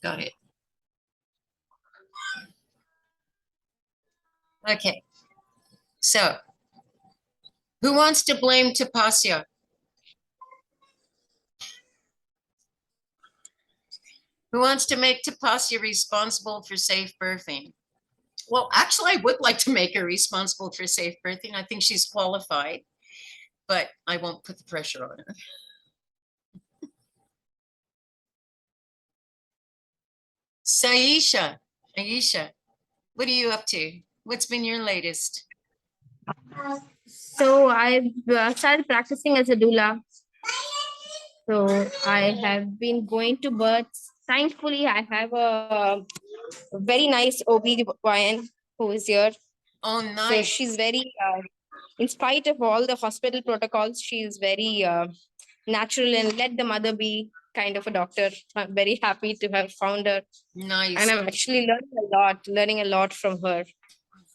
Got it. Okay. So, who wants to blame Tapasya? Who wants to make Tapasya responsible for safe birthing? Well, actually, I would like to make her responsible for safe birthing. I think she's qualified, but I won't put the pressure on her. Saisha, Aisha, what are you up to? What's been your latest? So I've started practicing as a doula. So I have been going to births. Thankfully, I have a very nice OB-GYN who is here. Oh, So nice. she's very, in spite of all the hospital protocols, she is very natural and let the mother be kind of a doctor. I'm very happy to have found her. Nice. And I'm actually learning a lot from her.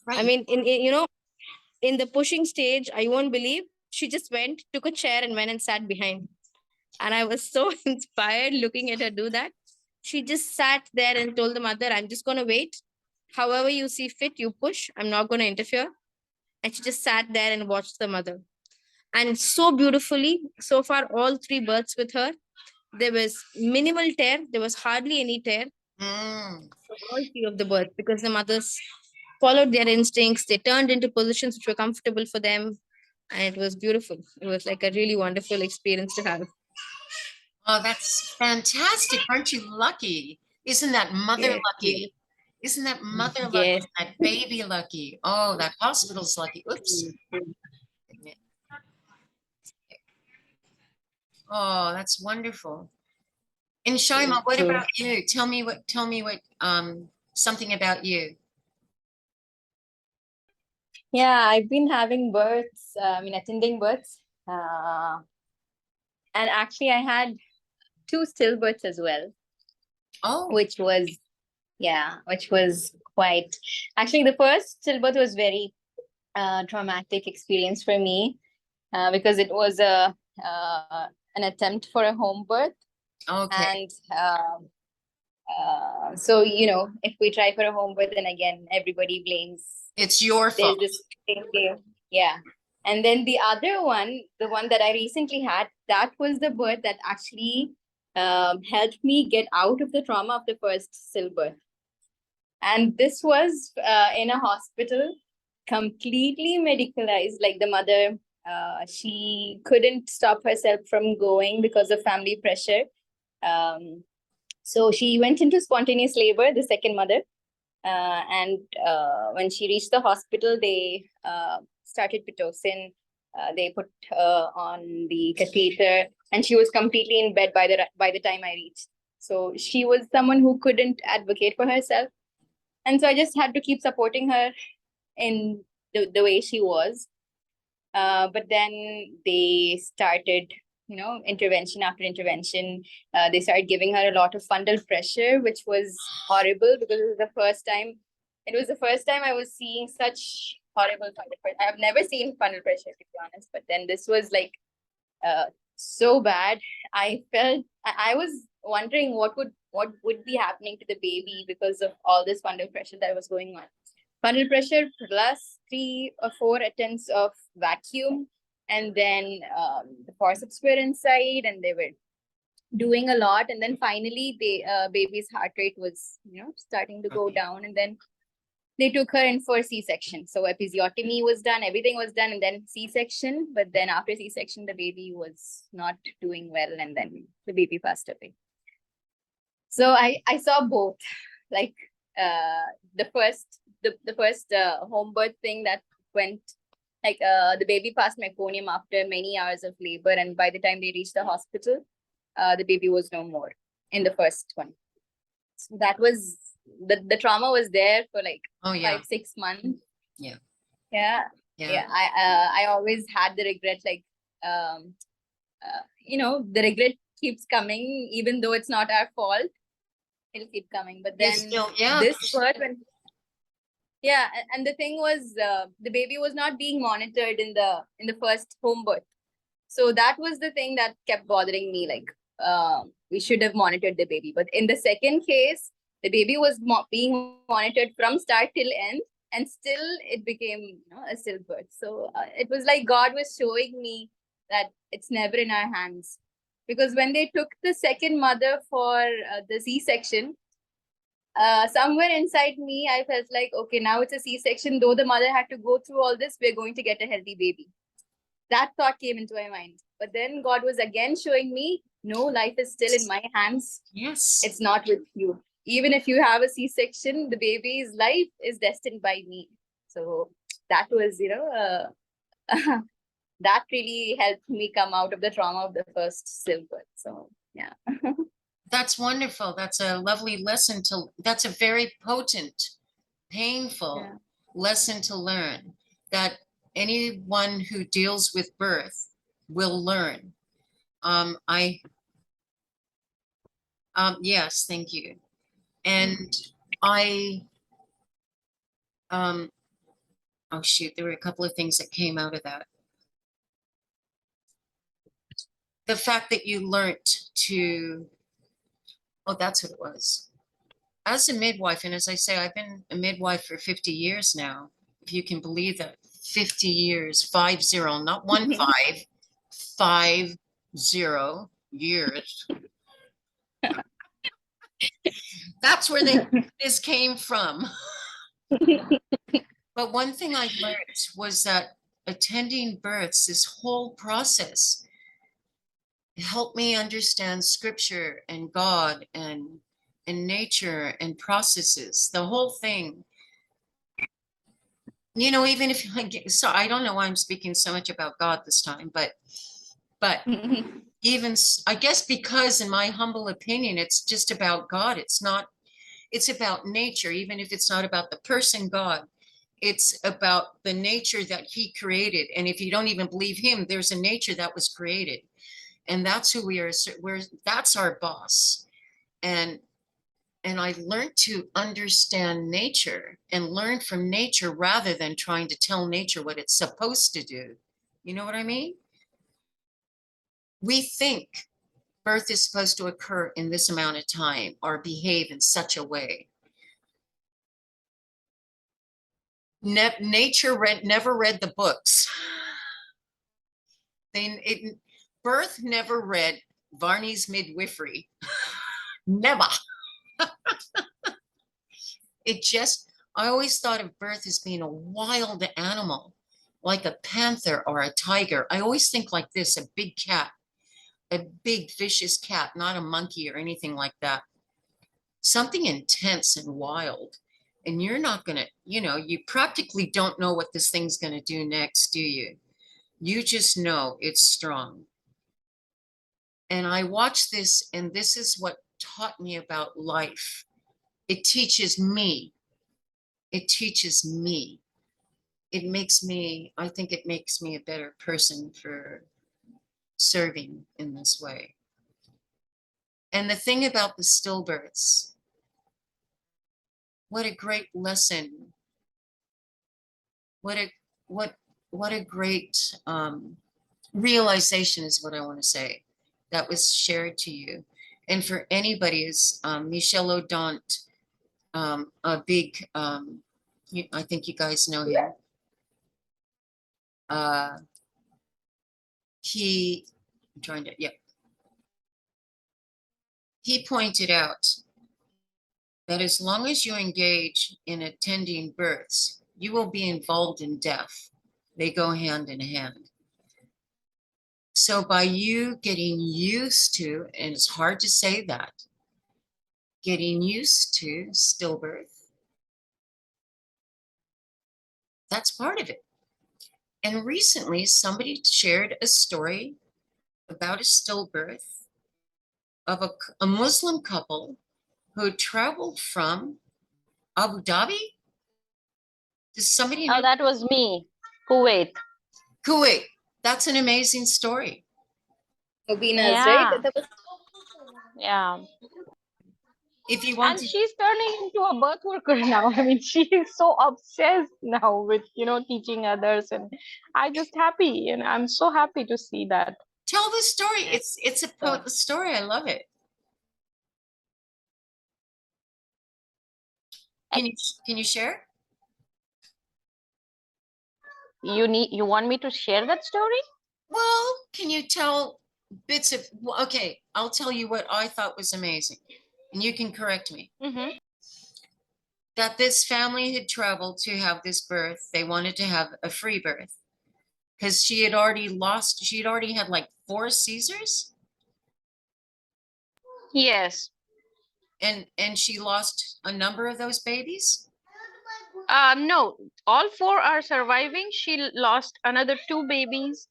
Right. I mean, in the pushing stage, I won't believe she just went, took a chair and went and sat behind. And I was so inspired looking at her do that. She just sat there and told the mother, I'm just going to wait. However you see fit, you push. I'm not going to interfere. And she just sat there and watched the mother. And so beautifully, so far, all three births with her, there was minimal tear. There was hardly any tear for all three of the births because the mothers followed their instincts. They turned into positions which were comfortable for them. And it was beautiful. It was like a really wonderful experience to have. Oh, that's fantastic. Aren't you lucky? Isn't that mother Yes, lucky? Isn't that mother lucky? yes. That baby lucky? Oh, that hospital's lucky. Oops. Oh, that's wonderful. And Shaima, what True. about you? Tell me what something about you. Yeah, I've been having births, attending births. And actually, I had two stillbirths as well, Oh, which was quite. Actually, the first stillbirth was very traumatic experience for me because it was an attempt for a home birth. okay. And so, if we try for a home birth, then again, everybody blames. It's your There's fault. this thing there. Yeah. And then the other one, the one that I recently had, that was the birth that actually helped me get out of the trauma of the first stillbirth. And this was in a hospital, completely medicalized. Like the mother, she couldn't stop herself from going because of family pressure. So she went into spontaneous labor, the second mother. And when she reached the hospital, they started Pitocin. They put her on the catheter, and she was completely in bed by the time I reached. So she was someone who couldn't advocate for herself, and so I just had to keep supporting her in the way she was. But then they started, intervention after intervention. They started giving her a lot of fundal pressure, which was horrible because it was the first time. It was the first time I was seeing such horrible fundal pressure. I have never seen fundal pressure, to be honest. But then this was like so bad. I felt I was wondering what would be happening to the baby because of all this fundal pressure that was going on. Fundal pressure plus 3 or 4 attempts of vacuum, and then the forceps were inside, and they were doing a lot, and then finally the baby's heart rate was starting to go down, and then they took her in for C-section. So episiotomy was done, everything was done, and then C-section. But then after C-section, the baby was not doing well, and then the baby passed away. So I saw both, like the first home birth thing that went like the baby passed meconium after many hours of labor, and by the time they reached the hospital, the baby was no more in the first one. So that was the trauma was there for like 5-6 months. Yeah. I always had the regret, like the regret keeps coming, even though it's not our fault. It'll keep coming, but then this birth when and the thing was the baby was not being monitored in the first home birth. So that was the thing that kept bothering me, like we should have monitored the baby. But in the second case, the baby was being monitored from start till end, and still it became, a stillbirth. So it was like God was showing me that it's never in our hands. Because when they took the second mother for the C-section, somewhere inside me, I felt like, okay, now it's a C-section. Though the mother had to go through all this, we're going to get a healthy baby. That thought came into my mind. But then God was again showing me, no, life is still in my hands. Yes. It's not with you. Even if you have a C-section, the baby's life is destined by me. So that was, that really helped me come out of the trauma of the first stillbirth. So yeah. That's wonderful. That's a lovely lesson that's a very potent, painful Yeah. lesson to learn, that anyone who deals with birth will learn. Yes, thank you. And oh shoot, there were a couple of things that came out of that. The fact that you learned to, oh, that's what it was. As a midwife, and as I say, I've been a midwife for 50 years now, if you can believe that. 50 years, 50, not 15, 50 years. That's where this came from. But one thing I learned was that attending births, this whole process, helped me understand scripture and God and nature and processes, the whole thing. Even if so, I don't know why I'm speaking so much about God this time, but even I guess because in my humble opinion, it's just about God. It's about nature, even if it's not about the person God. It's about the nature that he created. And if you don't even believe him, there's a nature that was created. And that's who we are. That's our boss. And I learned to understand nature and learn from nature rather than trying to tell nature what it's supposed to do. You know what I mean? We think birth is supposed to occur in this amount of time or behave in such a way. Nature never read the books. Birth never read Varney's Midwifery. Never. I always thought of birth as being a wild animal, like a panther or a tiger. I always think like this, a big cat, a big vicious cat, not a monkey or anything like that. Something intense and wild. And you're not going to, you practically don't know what this thing's going to do next, do you? You just know it's strong. And I watched this, and this is what taught me about life. It teaches me. It teaches me. I think it makes me a better person for serving in this way. And the thing about the stillbirths, what a great lesson. What a great realization is what I want to say that was shared to you. And for anybody, as Michel Odont, a big, I think you guys know him. He pointed out that as long as you engage in attending births, you will be involved in death. They go hand in hand. So by you getting used to, and it's hard to say that, getting used to stillbirth, that's part of it. And recently somebody shared a story about a stillbirth of a Muslim couple who traveled from Abu Dhabi. Does somebody know? Oh, that was me. Kuwait. Kuwait. That's an amazing story. Mubinas, Yeah. right? Yeah. If you want And to, she's turning into a birth worker now. I mean, she is so obsessed now with, teaching others. And I just happy. And I'm so happy to see that. Tell the story. Yeah. It's a potent story. I love it. Can you share? You want me to share that story? Well, can you tell bits of, well, okay, I'll tell you what I thought was amazing, and you can correct me. Mm-hmm. That this family had traveled to have this birth. They wanted to have a free birth because she had already had like 4 Caesars, Yes. and she lost a number of those babies. No, all four are surviving. She lost another two babies.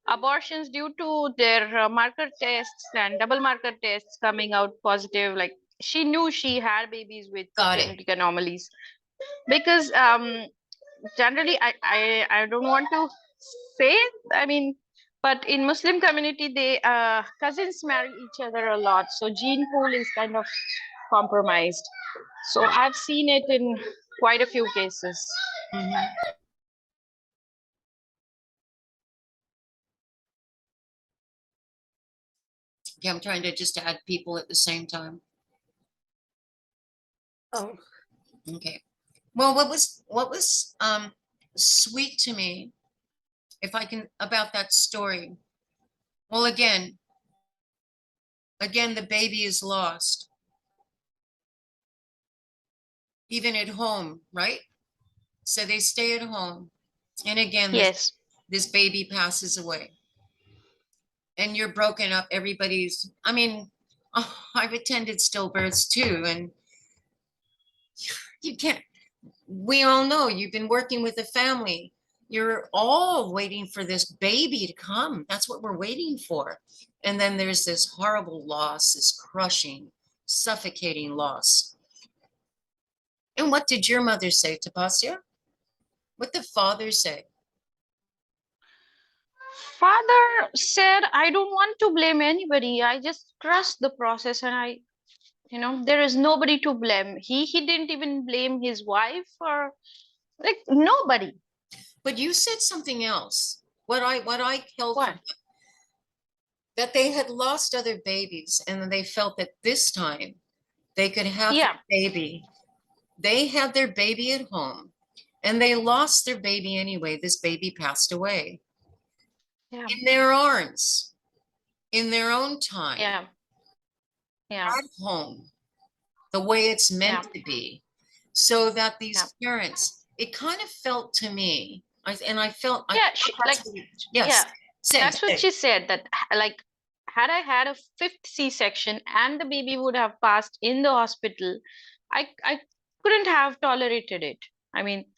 Abortions due to their marker tests and double marker tests coming out positive. Like she knew she had babies with Got it. genetic anomalies because generally I don't want to say it, I mean, but in Muslim community they cousins marry each other a lot, so gene pool is kind of compromised. So I've seen it in quite a few cases. Mhm. Okay, I'm trying to just add people at the same time. Oh, Okay. Well, what was sweet to me, if I can, about that story. Well, again, the baby is lost, even at home, right? So they stay at home, and again, Yes. this baby passes away, and you're broken up. Everybody's. I mean, I've attended stillbirths too, and you can't. We all know you've been working with a family. You're all waiting for this baby to come. That's what we're waiting for. And then there's this horrible loss, this crushing, suffocating loss. And what did your mother say, Tapasya? What did father say? Father said, I don't want to blame anybody. I just trust the process and there is nobody to blame. He didn't even blame his wife or like nobody. But you said something else. What I held What? from that they had lost other babies, and then they felt that this time they could have their Yeah. baby. They had their baby at home, and they lost their baby anyway. This baby passed away Yeah. in their arms, in their own time, Yeah. Yeah. at home, the way it's meant Yeah. to be, so that Yeah. these parents, it kind of felt to me, I felt, I Yeah. thought that's what yes, Yeah. say, That's what say. she said. That like, had I had a fifth C-section and the baby would have passed in the hospital, I couldn't have tolerated it. I mean,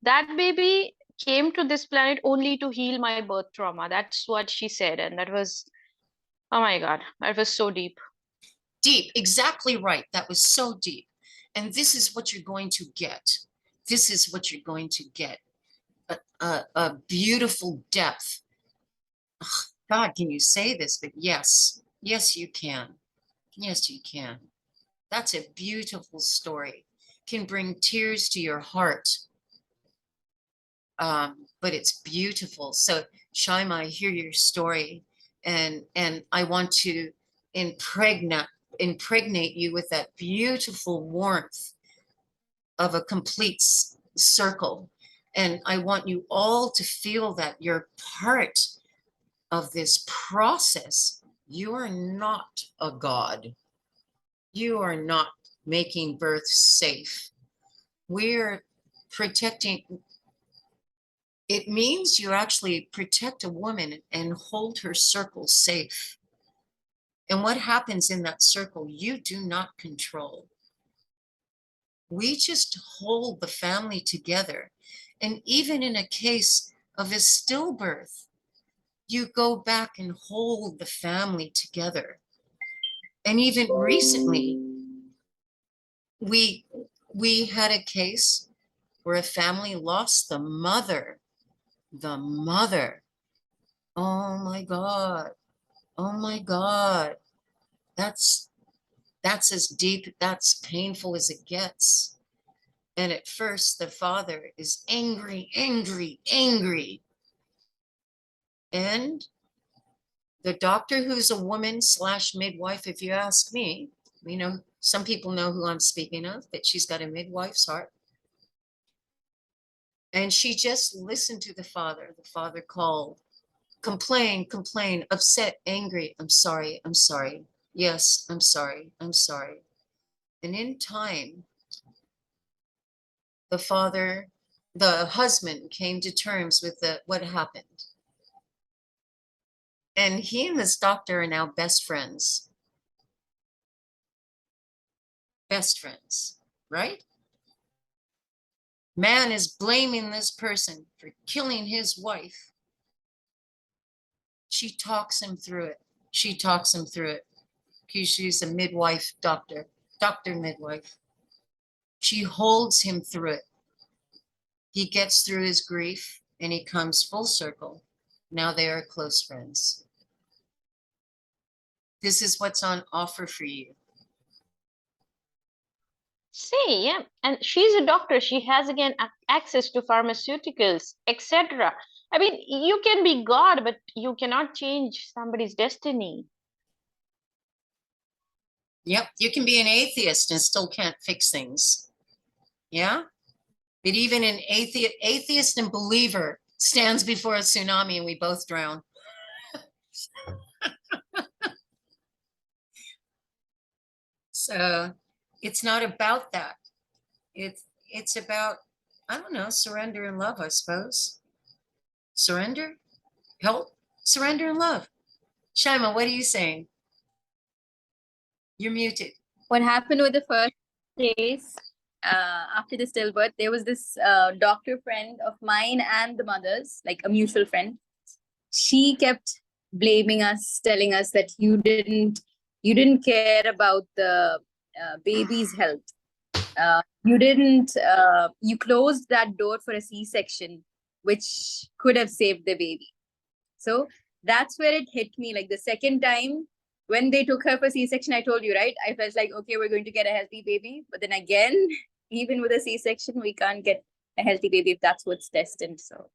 that baby came to this planet only to heal my birth trauma. That's what she said, and that was, oh my God, that was so deep. Deep, exactly right. That was so deep. And this is what you're going to get. This is what you're going to get. A beautiful depth. Ugh, God, can you say this? But yes, yes, you can. Yes, you can. That's a beautiful story. Can bring tears to your heart. But it's beautiful. So, Shaima, I hear your story, and I want to impregnate impregnate you with that beautiful warmth of a complete circle. And I want you all to feel that you're part of this process. You are not a god. You are not making birth safe. We're protecting. It means you actually protect a woman and hold her circle safe. And what happens in that circle, you do not control. We just hold the family together. And even in a case of a stillbirth, you go back and hold the family together. And even recently, we we had a case where a family lost the mother. The mother. Oh my God. Oh my God. That's that's as deep, that's painful as it gets. And at first, the father is angry, angry, angry. And The doctor, who's a woman slash midwife, if you ask me, some people know who I'm speaking of, that she's got a midwife's heart. And she just listened to the father. The father called, complain, upset, angry. I'm sorry. Yes, I'm sorry. And in time, the husband came to terms with what happened. And he and this doctor are now best friends. Best friends, right? Man is blaming this person for killing his wife. She talks him through it. Because she's a midwife doctor midwife. She holds him through it. He gets through his grief and he comes full circle. Now they are close friends. This is what's on offer for you. See, yeah, and she's a doctor. She has again access to pharmaceuticals, etc. I mean, you can be God, but you cannot change somebody's destiny. Yep, you can be an atheist and still can't fix things. Yeah? But even an atheist and believer stands before a tsunami and we both drown. So it's not about that. It's about, I don't know, surrender and love, I suppose. Surrender, help, surrender and love. Shaima, what are you saying? You're muted. What happened with the first case, after the stillbirth, there was this doctor friend of mine and the mother's, like a mutual friend. She kept blaming us, telling us that you didn't care about the baby's health. You closed that door for a C-section, which could have saved the baby. So that's where it hit me. Like the second time when they took her for C-section, I told you, right? I felt like, okay, we're going to get a healthy baby. But then again, even with a C-section, we can't get a healthy baby if that's what's destined. So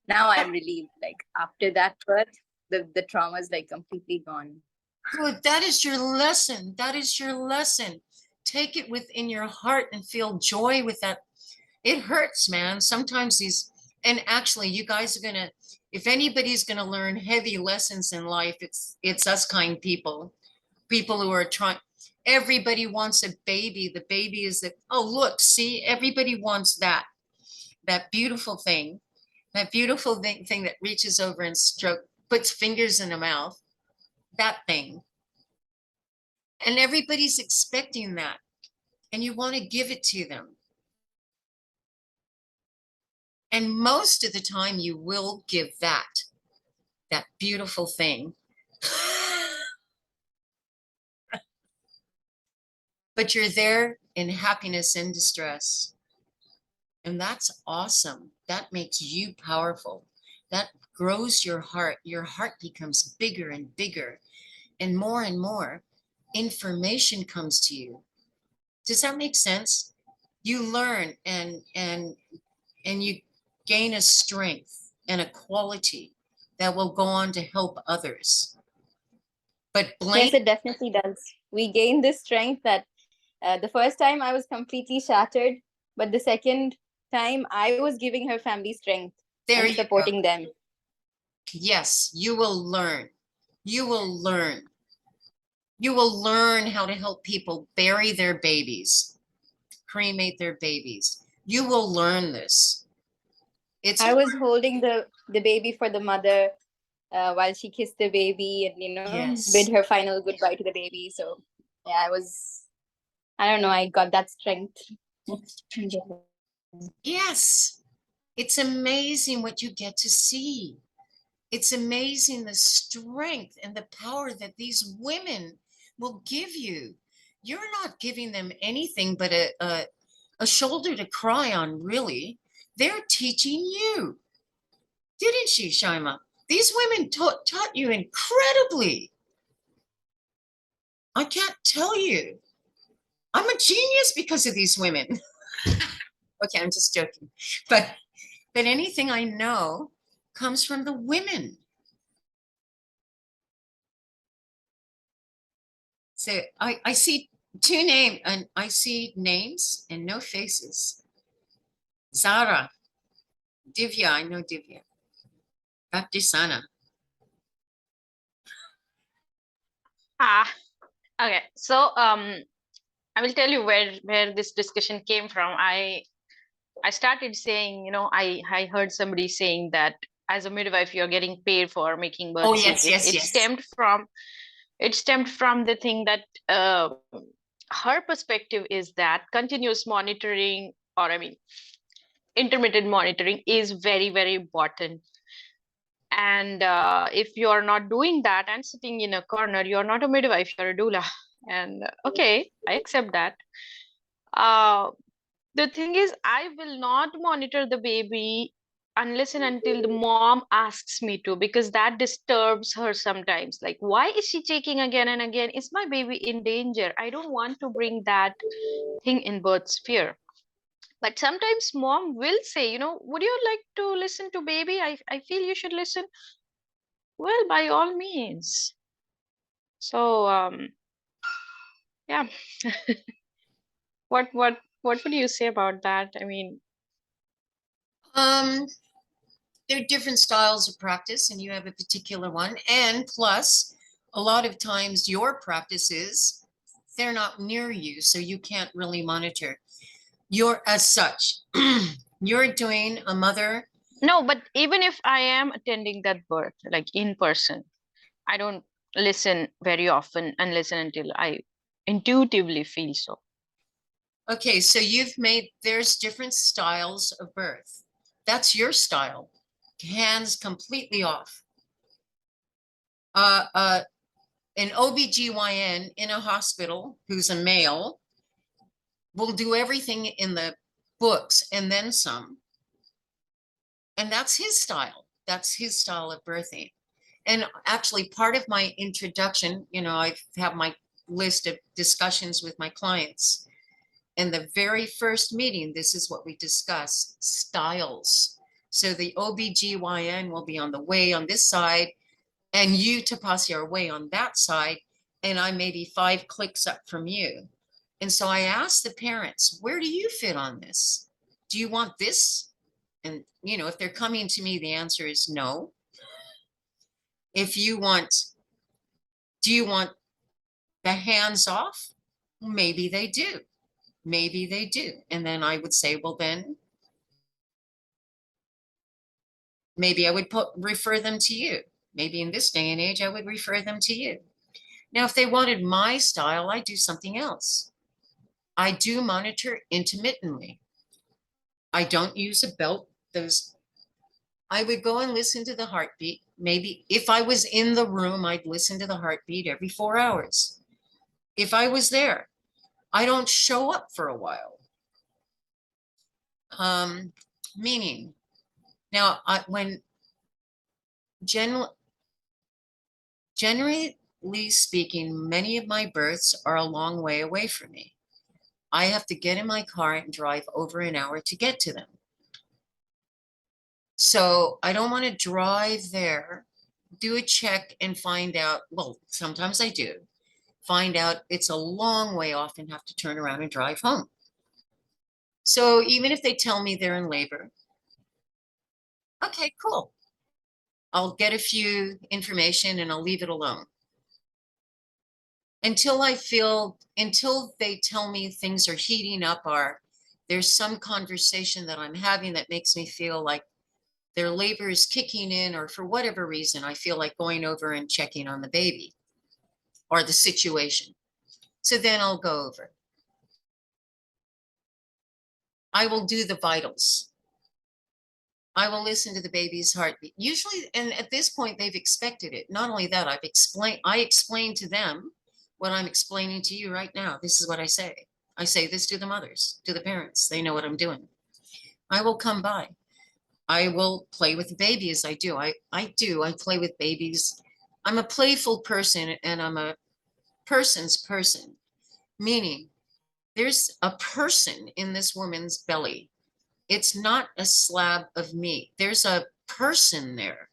now I'm relieved. Like after that birth, the trauma is like completely gone. Good. That is your lesson. Take it within your heart and feel joy with that. It hurts, man. Sometimes and actually you guys are gonna, if anybody's gonna learn heavy lessons in life, it's us kind people who are trying. Everybody wants a baby. The baby is that, oh, look, see, everybody wants that beautiful thing, that reaches over and puts fingers in the mouth, that thing. And everybody's expecting that. And you want to give it to them. And most of the time you will give that beautiful thing. But you're there in happiness and distress. And that's awesome. That makes you powerful. That grows your heart. Your heart becomes bigger and bigger, and more information comes to you. Does that make sense? You learn and you gain a strength and a quality that will go on to help others. But blame. Yes, it definitely does. We gain this strength that the first time I was completely shattered, but the second time I was giving her family strength There and you go. supporting them. Yes, you will learn. You will learn. You will learn how to help people bury their babies, cremate their babies. You will learn this. I was holding the baby for the mother while she kissed the baby and Yes. bid her final goodbye to the baby. So yeah, I don't know, I got that strength. Yes. It's amazing what you get to see. It's amazing the strength and the power that these women will give you. You're not giving them anything but a shoulder to cry on, really. They're teaching you. Didn't she, Shaima? These women taught you incredibly. I can't tell you. I'm a genius because of these women. Okay, I'm just joking. But anything I know comes from the women. So I see two names and I see names and no faces. Zara, Divya, I know Divya. Dr. Sana. Ah, okay. So I will tell you where this discussion came from. I started saying, I heard somebody saying that as a midwife, you're getting paid for making Oh, birth yes, safe. yes, yes. It stemmed from the thing that her perspective is that continuous monitoring, or I mean, intermittent monitoring is very, very important. And if you're not doing that and sitting in a corner, you're not a midwife, you're a doula. And okay, I accept that. Uh, the thing is, I will not monitor the baby unless and until the mom asks me to, because that disturbs her sometimes. Like, why is she taking again and again? Is my baby in danger? I don't want to bring that thing in birth sphere. But sometimes mom will say, would you like to listen to baby? I feel you should listen. Well, by all means. So, yeah. What would you say about that? I mean, Um, there are different styles of practice and you have a particular one. And plus, a lot of times your practices, they're not near you, so you can't really monitor. You're as such, you're doing a mother. no, but even if I am attending that birth, like in person, I don't listen very often and listen until I intuitively feel so. Okay, so you've made, there's different styles of birth. That's your style. Hands completely off. Uh, uh, an OBGYN in a hospital who's a male will do everything in the books and then some. And that's his style. That's his style of birthing. And actually, part of my introduction, I have my list of discussions with my clients. And the very first meeting, this is what we discuss, styles. So the OBGYN will be on the way on this side, and you, Tapasya, are way on that side, and I may be 5 clicks up from you. And so I asked the parents, where do you fit on this? Do you want this? And, if they're coming to me, the answer is no. If you want, do you want the hands off? Maybe they do. Maybe they do. And then I would say, well, then maybe I would refer them to you. Maybe in this day and age, I would refer them to you. Now, if they wanted my style, I do something else. I do monitor intermittently. I don't use a belt. I would go and listen to the heartbeat. Maybe if I was in the room, I'd listen to the heartbeat every 4 hours. If I was there, I don't show up for a while. Meaning, now when generally speaking, many of my births are a long way away from me. I have to get in my car and drive over an hour to get to them. So I don't want to drive there, do a check and find out, well, sometimes I do, find out it's a long way off and have to turn around and drive home. So even if they tell me they're in labor, okay, cool. I'll get a few information and I'll leave it alone. Until they tell me things are heating up, or there's some conversation that I'm having that makes me feel like their labor is kicking in, or for whatever reason, I feel like going over and checking on the baby or the situation. So then I'll go over. I will do the vitals. I will listen to the baby's heartbeat. Usually, and at this point, they've expected it. Not only that, I explained to them what I'm explaining to you right now. This is what I say. I say this to the mothers, to the parents. They know what I'm doing. I will come by. I will play with the baby as I do. I play with babies. I'm a playful person and I'm a person's person, meaning there's a person in this woman's belly. It's not a slab of meat. There's a person there.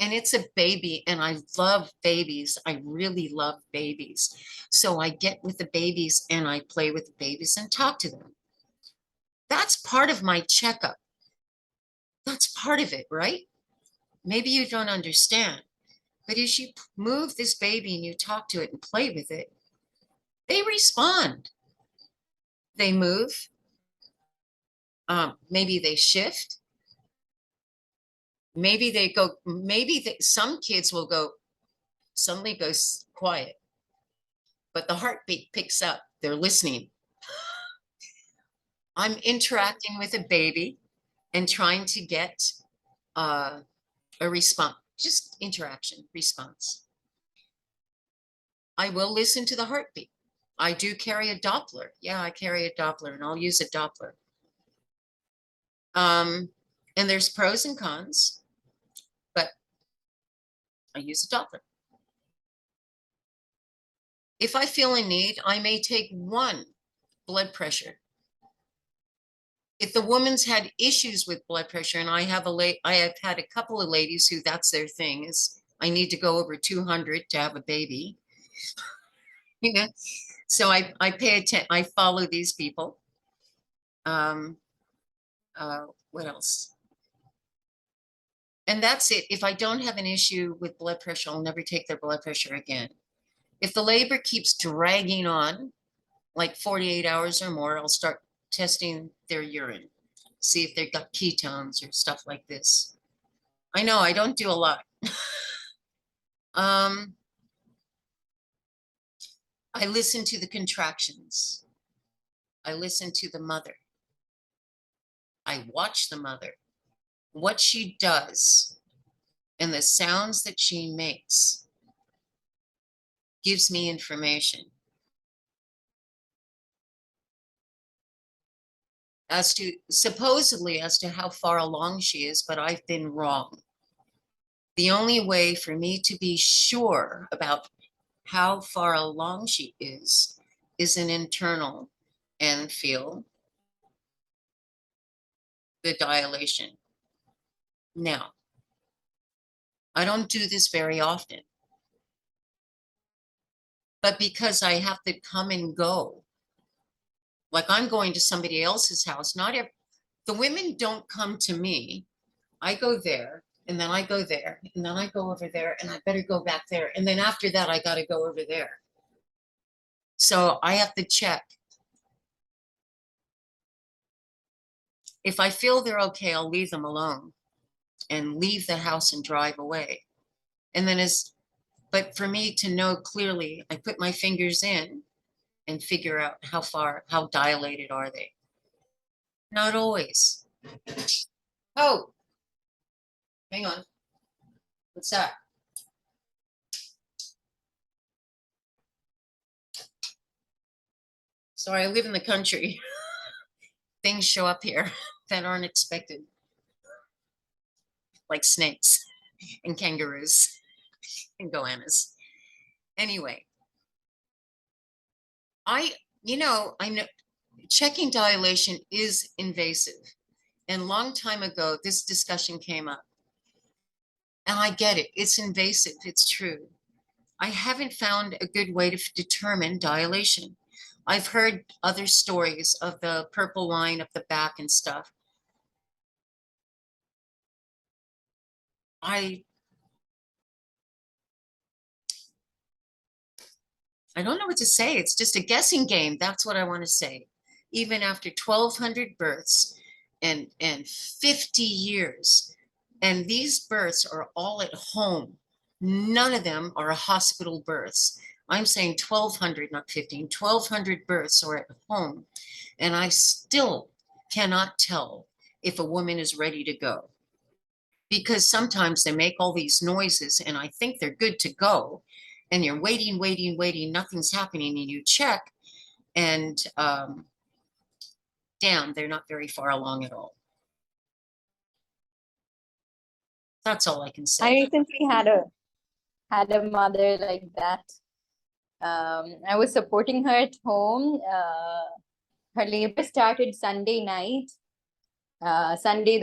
and it's a baby, and I love babies. I really love babies. So I get with the babies and I play with the babies and talk to them. That's part of my checkup. That's part of it, right? Maybe you don't understand, but as you move this baby and you talk to it and play with it, they respond. They move. Maybe they shift. Maybe they go, some kids will go, suddenly goes quiet, but the heartbeat picks up. They're listening. I'm interacting with a baby and trying to get a response, just interaction, response. I will listen to the heartbeat. I do carry a Doppler. Yeah, I carry a Doppler, and I'll use a Doppler. And there's pros and cons, but I use a Doppler. If I feel in need, I may take one blood pressure. If the woman's had issues with blood pressure, and I have had a couple of ladies who that's their thing, is I need to go over 200 to have a baby. You know, so I pay attention. I follow these people. What else? And that's it. If I don't have an issue with blood pressure, I'll never take their blood pressure again. If the labor keeps dragging on, like 48 hours or more, I'll start testing their urine, see if they've got ketones or stuff like this. I know I don't do a lot. I listen to the contractions. I listen to the mother. I watch the mother, what she does, and the sounds that she makes gives me information as to supposedly as to how far along she is, but I've been wrong. The only way for me to be sure about how far along she is an internal and feel the dilation. Now, I don't do this very often, but because I have to come and go, like I'm going to somebody else's house, the women don't come to me. I go there, and then I go there, and then I go over there, and I better go back there. And then after that, I got to go over there. So I have to check. If I feel they're okay, I'll leave them alone and leave the house and drive away. And then but for me to know clearly, I put my fingers in and figure out how dilated are they. Not always. Oh, hang on. What's that? Sorry, I live in the country. Things show up here that aren't expected, like snakes and kangaroos and goannas. Anyway, I know checking dilation is invasive. And a long time ago, this discussion came up. And I get it. It's invasive. It's true. I haven't found a good way to determine dilation. I've heard other stories of the purple line up the back and stuff. I don't know what to say. It's just a guessing game. That's what I want to say. Even after 1,200 births and 50 years, and these births are all at home. None of them are hospital births. I'm saying 1,200, not 15, 1,200 births are at home. And I still cannot tell if a woman is ready to go. Because sometimes they make all these noises and I think they're good to go. And you're waiting, nothing's happening, and you check, and damn, they're not very far along at all. That's all I can I say. recently had a mother like that. I was supporting her at home. Her labor started Sunday night. Sunday,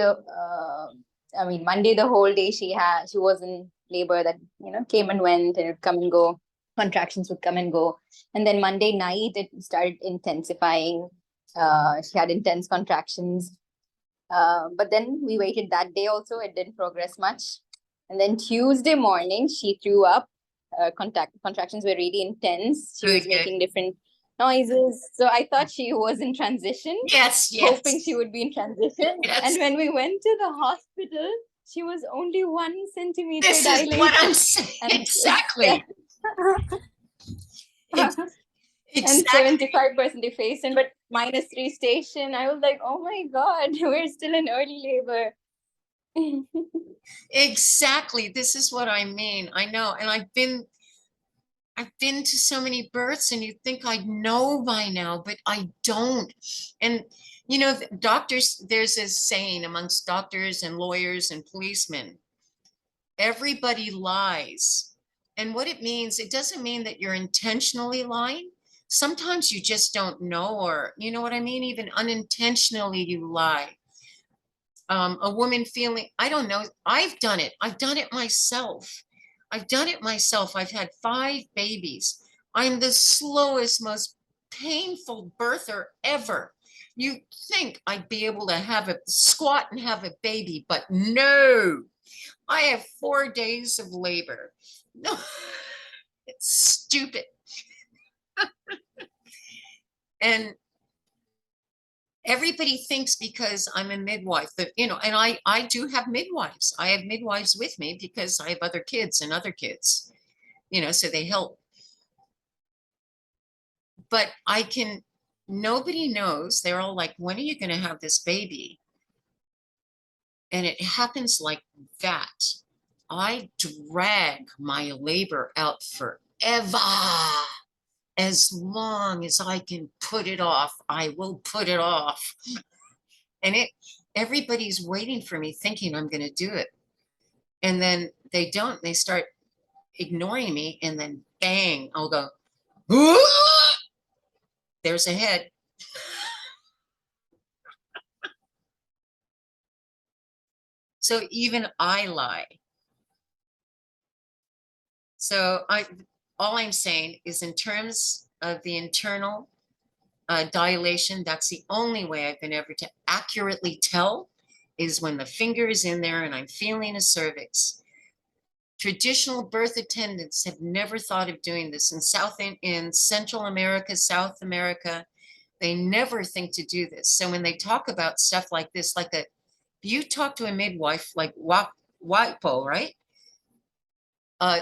I mean, Monday, the whole day she was in labor that, came and went and it would come and go. Contractions would come and go. And then Monday night, it started intensifying. She had intense contractions. But then we waited that day also. It didn't progress much. And then Tuesday morning, she threw up. Contractions were really intense. She was Good. making different noises. So I thought she was in transition, Yes, hoping she would be in transition. Yes. And when we went to the hospital, she was only 1 centimeter This dilated. is what I'm saying. And Exactly. And 75% effacement, but -3 station. I was like, oh my God, we're still in early labor. Exactly. This is what I mean. I know. And I've been to so many births, and you think I know by now, but I don't. And doctors, there's a saying amongst doctors and lawyers and policemen, everybody lies. And what it means, it doesn't mean that you're intentionally lying. Sometimes you just don't know, or you know what I mean? Even unintentionally you lie. A woman feeling, I don't know, I've done it myself. I've had 5 babies. I'm the slowest, most painful birther ever. You think I'd be able to have a squat and have a baby, but no, I have 4 days of labor. No, it's stupid. And everybody thinks because I'm a midwife that, and I do have midwives. I have midwives with me because I have other kids and other kids, so they help. But nobody knows. They're all like, when are you going to have this baby? And it happens like that. I drag my labor out forever. As long as I can put it off, I will put it off. And everybody's waiting for me thinking I'm going to do it. And then they don't. They start ignoring me. And then bang, I'll go, "Whoa!" There's a head. So even I lie. So all I'm saying is, in terms of the internal dilation, that's the only way I've been able to accurately tell, is when the finger is in there and I'm feeling a cervix. Traditional birth attendants have never thought of doing this. In Central America, South America, they never think to do this. So when they talk about stuff like this, you talk to a midwife like WIPO, right?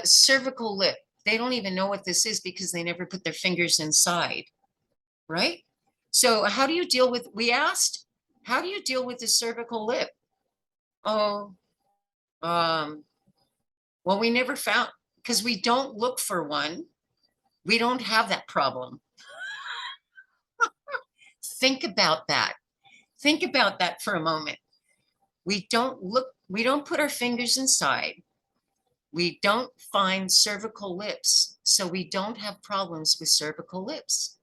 Cervical lip. They don't even know what this is because they never put their fingers inside, right? So how do you deal with, we asked, how do you deal with the cervical lip? Oh, well, we never found, because we don't look for one. We don't have that problem. Think about that. Think about that for a moment. We don't put our fingers inside. We don't find cervical lips, so we don't have problems with cervical lips.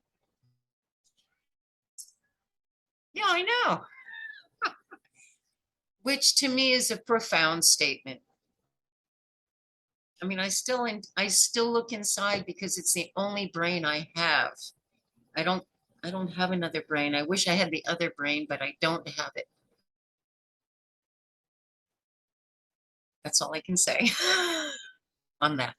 Yeah, I know. Which to me is a profound statement. I mean, I still look inside because it's the only brain I have. I don't have another brain. I wish I had the other brain, but I don't have it. That's all I can say on that.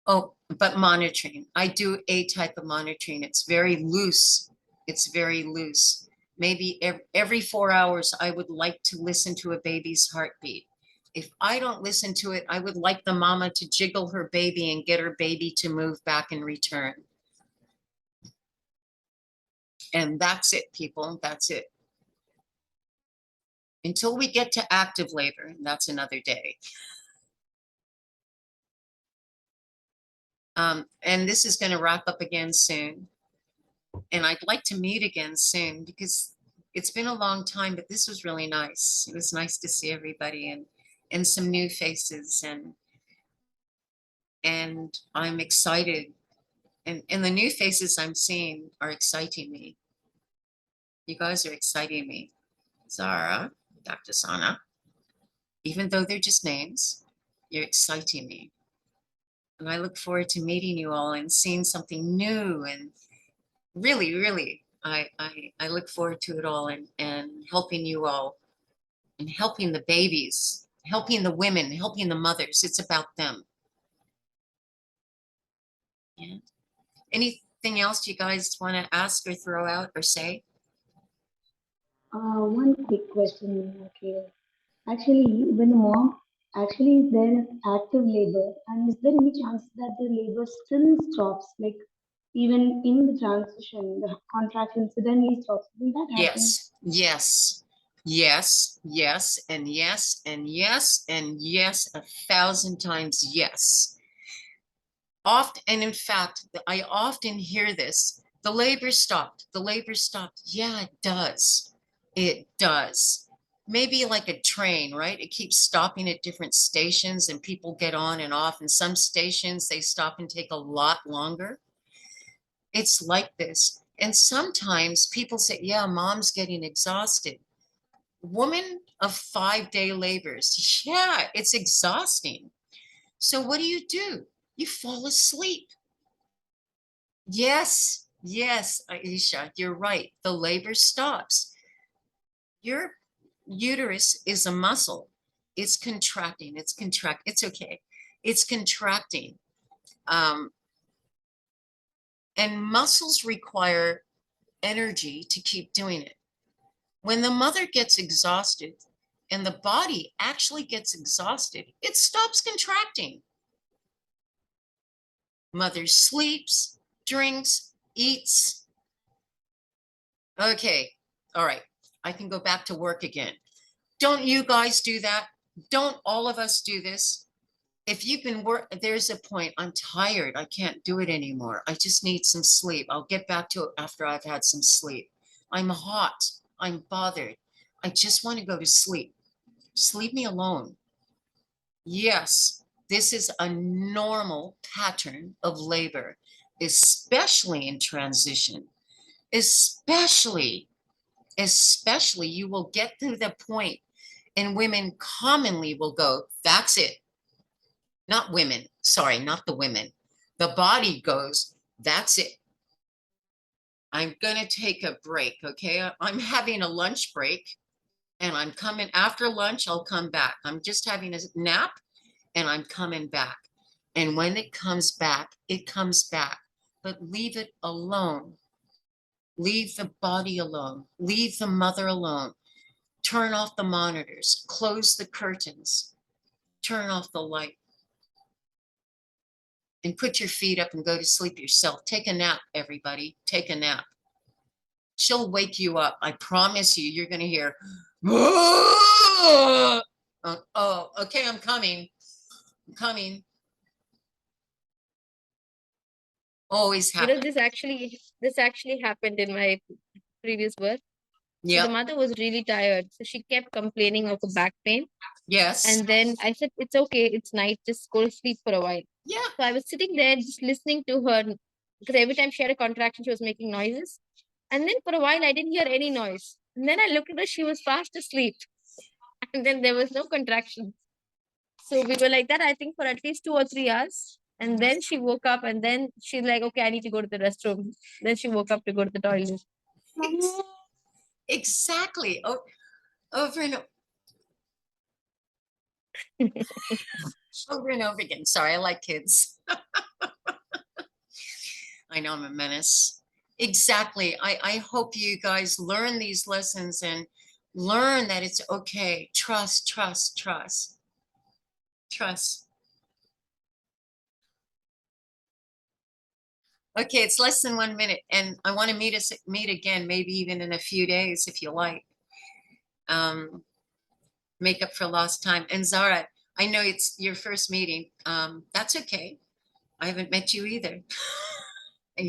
Oh, but monitoring. I do a type of monitoring. It's very loose. It's very loose. Maybe every 4 hours, I would like to listen to a baby's heartbeat. If I don't listen to it, I would like the mama to jiggle her baby and get her baby to move back and return. And that's it, people. That's it. Until we get to active labor, that's another day. And this is going to wrap up again soon. And I'd like to meet again soon because it's been a long time, but this was really nice. It was nice to see everybody and some new faces, and I'm excited. And the new faces I'm seeing are exciting me. You guys are exciting me. Zara, Dr. Sana, Even though they're just names, you're exciting me. And I look forward to meeting you all and seeing something new. And really, really, I look forward to it all and helping you all and helping the babies, helping the women, helping the mothers. It's about them. Yeah. Anything else you guys want to ask or throw out or say? One quick question, okay. Actually, when the mom actually is there in active labor, and is there any chance that the labor still stops, like even in the transition, the contraction suddenly stops? Will that happen? Yes, yes, yes, yes, and yes, and yes, and yes, 1,000 times yes. Often, and in fact, I often hear this, the labor stopped, the labor stopped. Yeah, it does. It does. Maybe like a train, right? It keeps stopping at different stations and people get on and off. And some stations, they stop and take a lot longer. It's like this. And sometimes people say, yeah, mom's getting exhausted. Woman of 5-day labors, yeah, it's exhausting. So what do? You fall asleep. Yes, yes, Aisha, you're right. The labor stops. Your uterus is a muscle. It's contracting. It's okay. It's contracting. Um, and muscles require energy to keep doing it. When the mother gets exhausted and the body actually gets exhausted, it stops contracting. Mother sleeps, drinks, eats. Okay, all right, I can go back to work again. Don't you guys do that? Don't all of us do this? If you've been there's a point, I'm tired, I can't do it anymore. I just need some sleep. I'll get back to it after I've had some sleep. I'm hot, I'm bothered. I just want to go to sleep. Just leave me alone. Yes, this is a normal pattern of labor, especially in transition. Especially, especially, you will get to the point, and women commonly will go, that's it. Not women, sorry, not the women. The body goes, that's it. I'm going to take a break, okay? I'm having a lunch break and I'm coming after lunch. I'll come back. I'm just having a nap and I'm coming back. And when it comes back, it comes back. But leave it alone. Leave the body alone. Leave the mother alone. Turn off the monitors. Close the curtains. Turn off the light. And put your feet up and go to sleep yourself. Take a nap, everybody. Take a nap. She'll wake you up. I promise you, you're going to hear, oh, okay, I'm coming. I'm coming. Always You know, happen. this actually happened in my previous birth. So the Yep. mother was really tired. So she kept complaining of a back pain. Yes. And then I said, it's okay, it's night, just go to sleep for a while. Yeah. So I was sitting there just listening to her because every time she had a contraction, she was making noises. And then for a while, I didn't hear any noise. And then I looked at her, she was fast asleep. And then there was no contraction. So we were like that, I think, for at least 2 or 3 hours. And then she woke up and then she's like, okay, I need to go to the restroom. Then she woke up to go to the toilet. Ex- Exactly. Oh, over and over and over again. Sorry, I like kids. I know I'm a menace. Exactly. I hope you guys learn these lessons and learn that it's okay. Trust, trust, trust, trust. Okay, it's less than 1 minute, and I want to meet again, maybe even in a few days if you like. Make up for lost time. And Zara, I know it's your first meeting. That's okay. I haven't met you either.